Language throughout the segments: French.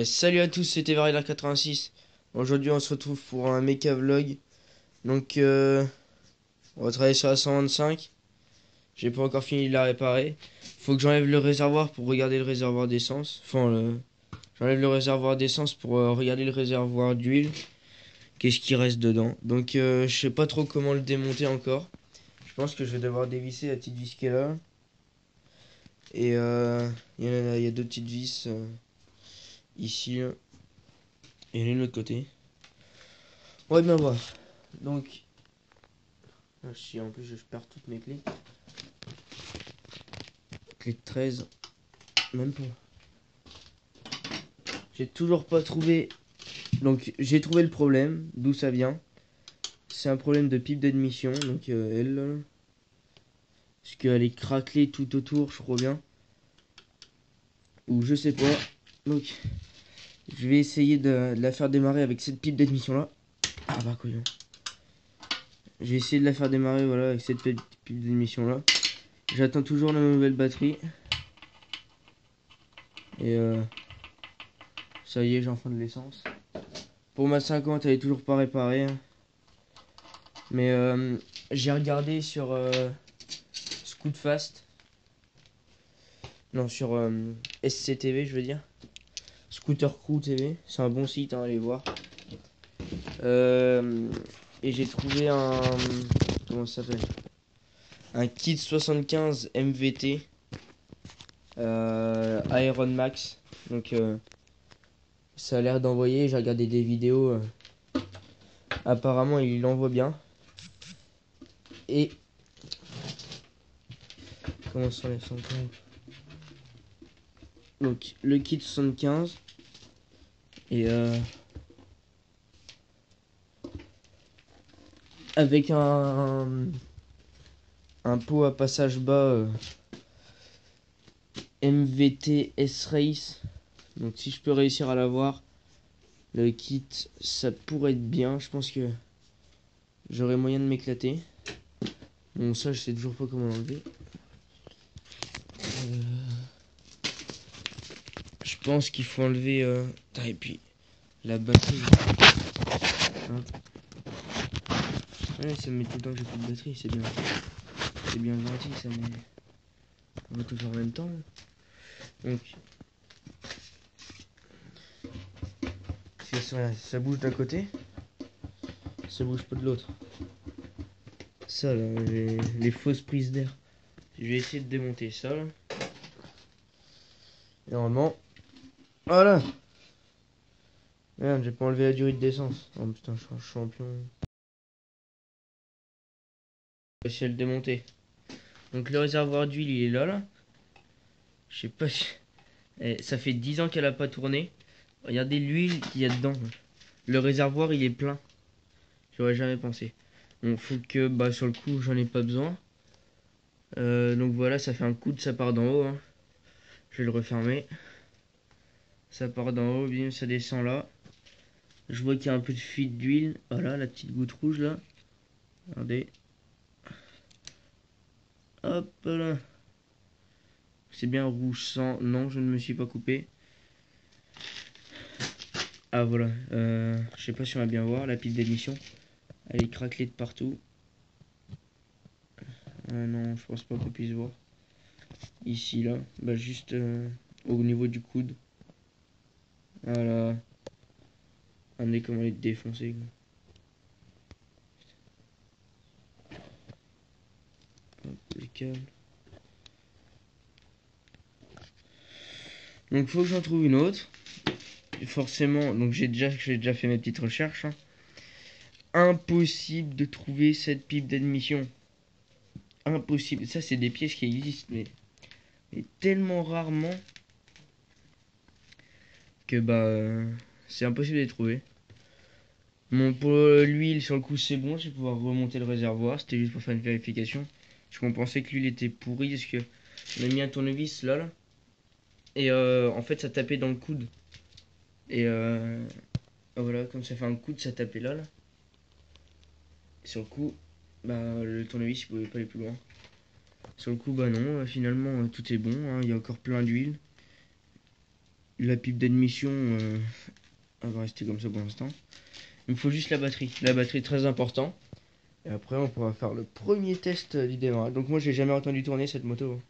Salut à tous, c'était Varilard86. Aujourd'hui, on se retrouve pour un mecha vlog. Donc, on va travailler sur la 125. J'ai pas encore fini de la réparer. Faut que j'enlève le réservoir pour regarder le réservoir d'essence. J'enlève le réservoir d'essence pour regarder le réservoir d'huile. Qu'est-ce qui reste dedans? Donc, je sais pas trop comment le démonter encore. Je pense que je vais devoir dévisser la petite vis qui est là. Et il y a deux petites vis ici là, et l'une de l'autre côté. On va bien voir. Donc, si en plus je perds toutes mes clés. Clé de 13. Même pas. J'ai toujours pas trouvé. Donc j'ai trouvé le problème. D'où ça vient. C'est un problème de pipe d'admission. Donc elle. Parce qu'elle est craquelée tout autour, je crois bien. Ou je sais pas. Donc je vais essayer de la faire démarrer avec cette pipe d'admission là. Ah bah couillon. J'ai essayé de la faire démarrer voilà avec cette pipe d'admission là. J'attends toujours la nouvelle batterie. Et ça y est, j'enfin de l'essence. Pour ma 50, elle est toujours pas réparée. Mais j'ai regardé sur Scootfast. Non, sur SCTV, je veux dire. Scooter Crew TV. C'est un bon site, hein, allez voir. Et j'ai trouvé un. Comment ça s'appelle? Un kit 75 MVT. Iron Max. Donc ça a l'air d'envoyer. J'ai regardé des vidéos. Apparemment, il envoie bien. Et. Comment ça les 115? Donc le kit 75. Et avec un pot à passage bas MVT S-Race. Donc si je peux réussir à l'avoir, le kit, ça pourrait être bien. Je pense que j'aurai moyen de m'éclater. Bon, ça, je sais toujours pas comment l'enlever. Je pense qu'il faut enlever... et puis, la batterie. Hein. Ouais, ça me met tout le temps que j'ai plus de batterie, c'est bien. C'est bien gentil, ça, mais... On va tout faire en même temps. Donc... Ça bouge d'un côté, ça bouge pas de l'autre. Ça, là, les fausses prises d'air. Je vais essayer de démonter ça, là. Et normalement... Voilà. Merde, j'ai pas enlevé la durée d'essence. Oh putain, je suis un champion. J'ai réussi à le démonter. Donc le réservoir d'huile, il est là, là. Je sais pas si... ça fait 10 ans qu'elle a pas tourné. Regardez l'huile qu'il y a dedans. Le réservoir, il est plein. J'aurais jamais pensé. Bon, faut que... Bah, sur le coup, j'en ai pas besoin. Donc voilà, ça fait un coup de ça part d'en haut, hein. Je vais le refermer. Ça part d'en haut, bim, ça descend là. Je vois qu'il y a un peu de fuite d'huile. Voilà, la petite goutte rouge là. Regardez. Hop là. C'est bien rouge sang. Non, je ne me suis pas coupé. Ah voilà. Je sais pas si on va bien voir la pile d'émission. Elle est craquelée de partout. Non, je pense pas qu'on puisse voir. Ici là. Bah juste au niveau du coude. Voilà. Regardez comment elle est défoncée. Hop, les câbles. Donc faut que j'en trouve une autre. Et forcément, donc j'ai déjà fait mes petites recherches, hein. Impossible de trouver cette pipe d'admission. Impossible. Ça c'est des pièces qui existent, mais tellement rarement que c'est impossible de les trouver. Bon, pour l'huile sur le coup c'est bon, je vais pouvoir remonter le réservoir. C'était juste pour faire une vérification. Parce qu'on pensait que l'huile était pourrie parce que on a mis un tournevis là, là. Et en fait ça tapait dans le coude. Et voilà, comme ça fait un coude, ça tapait là, là. Et sur le coup, le tournevis il pouvait pas aller plus loin. Sur le coup, bah non, finalement tout est bon, hein. Il y a encore plein d'huile. La pipe d'admission, elle va rester comme ça pour l'instant. Il me faut juste la batterie. La batterie est très important. Et après, on pourra faire le premier test du démarrage. Donc moi, j'ai jamais entendu tourner cette moto.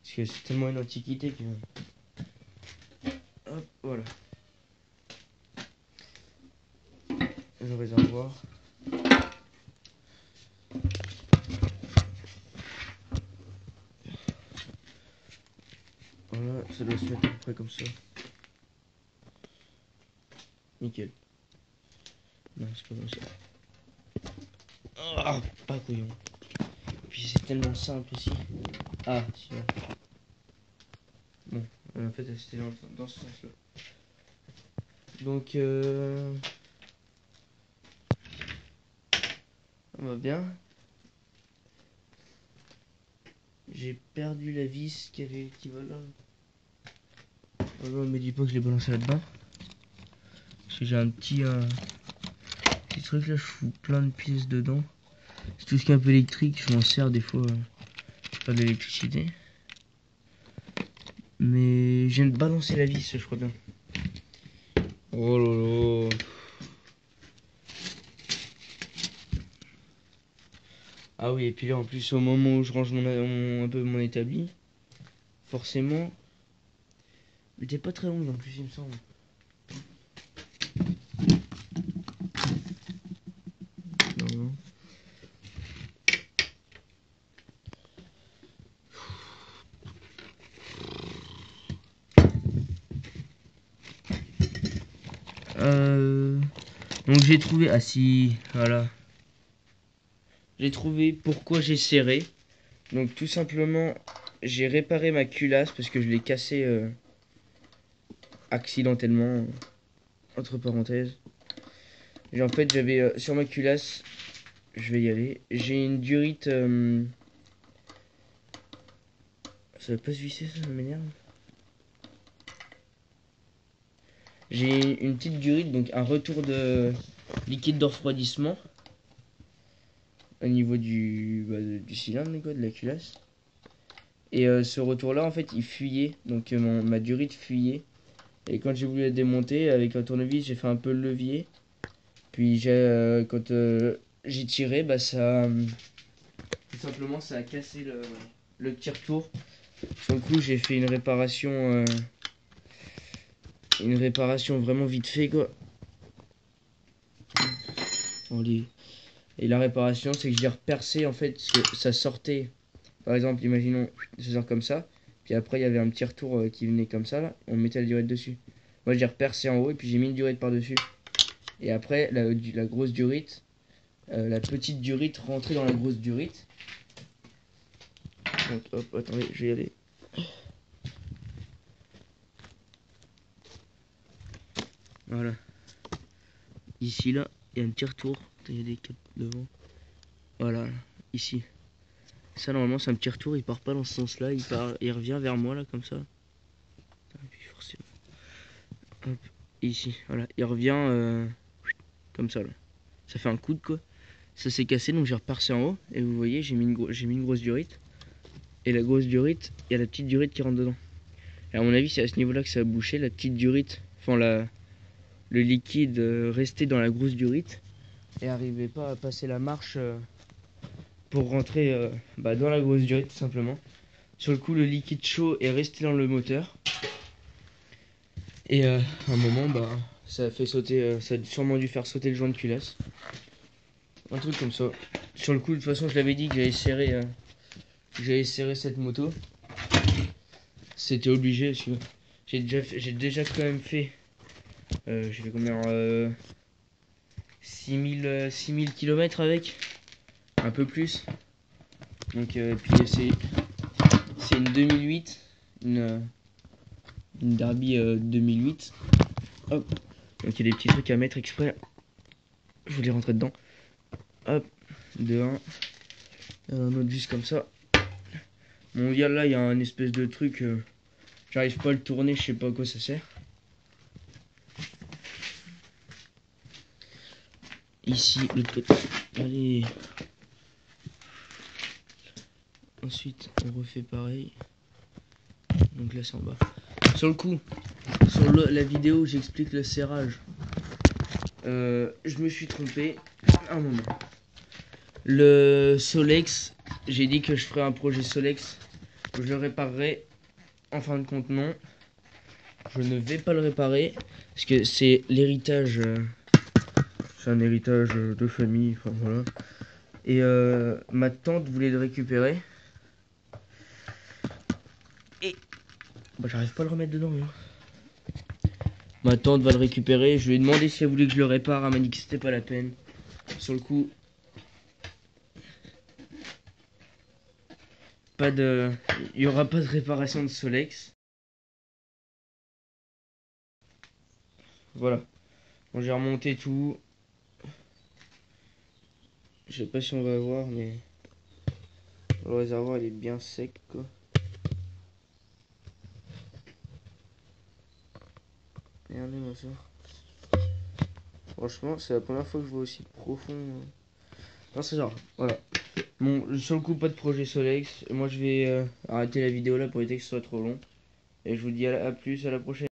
Parce que c'est tellement une antiquité que... Hop, voilà. Le réservoir. Voilà, ça doit se mettre à peu près comme ça. Nickel. Non, c'est pas comme ça. Ah, pas couillon. Puis c'est tellement simple aussi. Ah, si. Bon, en fait, c'était dans ce sens-là. Donc, on va bien. J'ai perdu la vis qui va là. Oh non, me dis pas que je l'ai balancé là-dedans. Parce que j'ai un petit truc là, je fous plein de pièces dedans. C'est tout ce qui est un peu électrique, je m'en sers des fois. Pas de l'électricité. Mais je viens de balancer la vis, je crois bien. Oh là là. Ah oui, et puis là en plus au moment où je range un peu mon établi, forcément. Mais t'es pas très longue en plus il me semble. Non, non. Donc j'ai trouvé. Ah si, voilà. J'ai trouvé pourquoi j'ai serré. Donc tout simplement, j'ai réparé ma culasse parce que je l'ai cassée accidentellement, entre parenthèses. Et en fait, j'avais sur ma culasse, je vais y aller. J'ai une durite. Ça va pas se visser, ça m'énerve. J'ai une petite durite, donc un retour de liquide de refroidissement au niveau du cylindre, quoi, de la culasse. Et ce retour-là, en fait, il fuyait. Donc ma durite fuyait. Et quand j'ai voulu la démonter, avec un tournevis, j'ai fait un peu le levier. Puis quand j'ai tiré, bah ça... tout simplement, ça a cassé le petit retour. Sur le coup, j'ai fait une réparation vraiment vite fait, quoi. Et la réparation, c'est que j'ai repercé, en fait, parce que ça sortait. Par exemple, imaginons, ça sort comme ça. Puis après, il y avait un petit retour qui venait comme ça, là. On mettait la durite dessus. Moi, j'ai repercé en haut et puis j'ai mis une durite par-dessus. Et après, la grosse durite, la petite durite rentrait dans la grosse durite. Donc, hop, attendez, je vais y aller. Voilà. Ici, là, il y a un petit retour. Il y a des câbles devant. Voilà, ici. Ça, normalement, c'est un petit retour. Il part pas dans ce sens-là. Il revient vers moi, là, comme ça. Hop, ici, voilà. Il revient comme ça, là. Ça fait un coude, quoi. Ça s'est cassé, donc j'ai reparti en haut. Et vous voyez, j'ai mis une grosse durite. Et la grosse durite, il y a la petite durite qui rentre dedans. Et à mon avis, c'est à ce niveau-là que ça a bouché. La petite durite, enfin, le liquide restait dans la grosse durite. Et arrivait pas à passer la marche pour rentrer dans la grosse durite, tout simplement. Sur le coup, le liquide chaud est resté dans le moteur. Et à un moment, ça a fait sauter, ça a sûrement dû faire sauter le joint de culasse. Un truc comme ça. Sur le coup, de toute façon, je l'avais dit que j'allais serrer cette moto. C'était obligé, parce que j'ai déjà quand même fait. J'ai fait combien 6000 km avec. Un peu plus. Donc, puis c'est une 2008. Une Derby 2008. Hop. Donc il y a des petits trucs à mettre exprès. Je voulais rentrer dedans. Hop. De 1. Un autre juste comme ça. Bon, là, il y a un espèce de truc. J'arrive pas à le tourner, je sais pas à quoi ça sert. Ici, l'autre côté. Allez. Ensuite, on refait pareil. Donc là, c'est en bas. Sur le coup, sur la vidéo où j'explique le serrage. Je me suis trompé. Un moment. Le Solex, j'ai dit que je ferais un projet Solex. Je le réparerai. En fin de compte, non. Je ne vais pas le réparer. Parce que c'est l'héritage. C'est un héritage de famille. Enfin voilà. Et ma tante voulait le récupérer. Et bah, j'arrive pas à le remettre dedans. Hein. Ma tante va le récupérer. Je lui ai demandé si elle voulait que je le répare. Elle m'a dit que c'était pas la peine. Sur le coup, il y aura pas de réparation de Solex. Voilà. Bon, j'ai remonté tout. Je sais pas si on va voir, mais le réservoir il est bien sec quoi. Regardez-moi ça. Franchement, c'est la première fois que je vois aussi profond. Non, c'est genre, voilà. Bon, sur le coup, pas de projet Solex. Moi, je vais arrêter la vidéo là pour éviter que ce soit trop long. Et je vous dis à plus, à la prochaine.